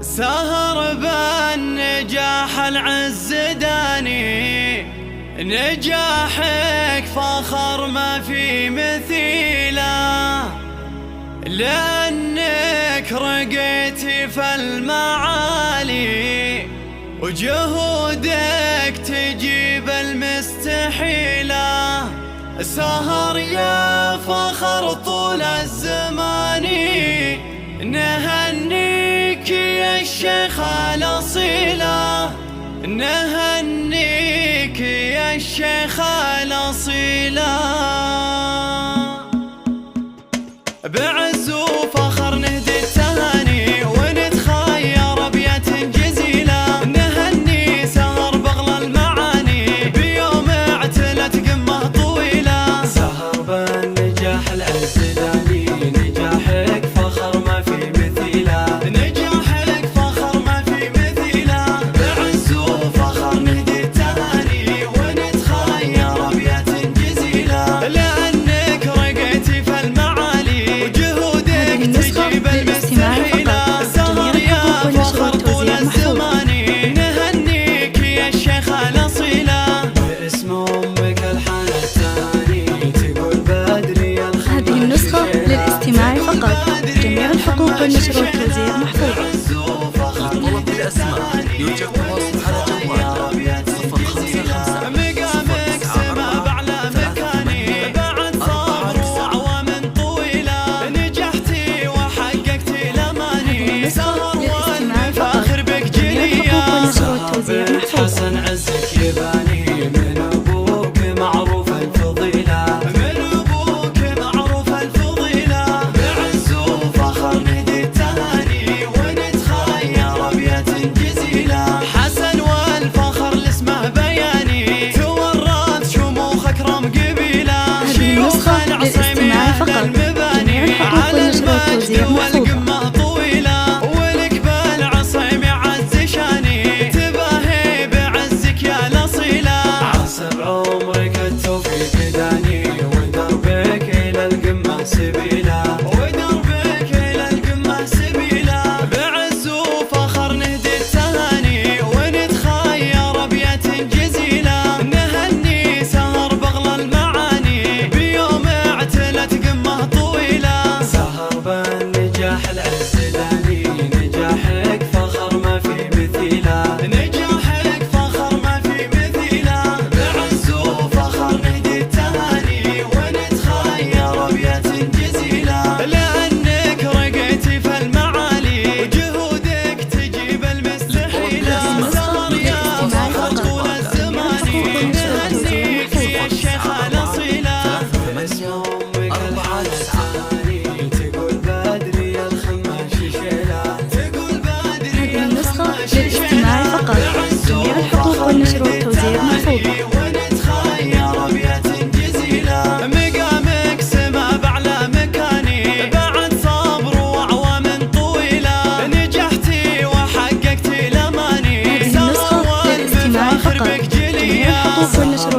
سهر بالنجاح العز داني، نجاحك فخر ما في مثيله، لأنك رقيت في المعالي وجهودك تجيب المستحيلة. سهر يا فخر طول الزمان، نهنيك يا الشيخ الأصيلة، نهنيك يا الشيخ الأصيلة. بعز وفخر نهدي التهاني ونتخير أبيات جزيلة، نهني سهر بغل المعاني بيوم اعتلت قمة طويلة. سهر بالنجاح العز داني، نجاحك فخر ما في مثيله، نجاحك فخر ما في مثيله. بعز وفخر نهدي التهاني ونتخير أبيات جزيلة، لأنك رقيت في المعالي وجهودك تجيب المستحيلة. سهر يا فخر طول الزمان، نهنيك يا الشيخ الأصيلة. باسم امك الحان التهاني تقول بدري يا الخماس. هذه النسخة للاستماع فقط، جميع الحقوق والنشر والتوزيع محفوظة. للطلب بالأسماء يرجى التواصل على جوال 055 مقامك سما بعلى مكاني، بعد صبر وأعوام طويلة نجحتي وحققتي الأماني. سهر والمفاخر بك جلية، حسن عزك يباني من ابوك معروف الفضيلة، من أبوك معروف الفضيلة. بعز وفخر نهدي التهاني ونتخير أبيات جزيلة، حسن والفخر لاسمه بياني، تورث شموخ أكرم قبيلة. شيوخ العصيم أهل المباني على المجد والقمة طويلة، ولك بالعصيم يعز شاني، تباهي بعزك يا الأصيلة. عسب عمرك التوفيق داني ودربك إلى القمة سبيله، ودربك إلى القمة سبيلة. بعز وفخر نهدي التهاني ونتخير أبيات جزيلة، نهني سهر بغل المعاني بيوم اعتلت قمة طويلة. سهر بالنجاح العز داني، نجاحك فخر ما في مثيله، نجاحك فخر ما في مثيله. بعز وفخر نهدي التهاني ونتخير أبيات جزيلة، لأنك رقيتي في المعالي وجهودك تجيب المستحيلة. سهر يا فخر طول الزمان، نهنيك يا الشيخ الأصيلة. باسم امك الحان التهاني تقول بدري يا الخماس شيله، تقول بادري هذه النسخة للاستماع فقط، جميع الحقوق والنشر والتوزيع محفوظة. ونتخير أبيات جزيلة. مقامك سما بعلى مكاني، بعد صبر وأعوام طويلة نجحتي وحققتي الأماني. هذه النسخة للاستماع والمفاخر فقط، بك جميع جلية. الحقوق والنشر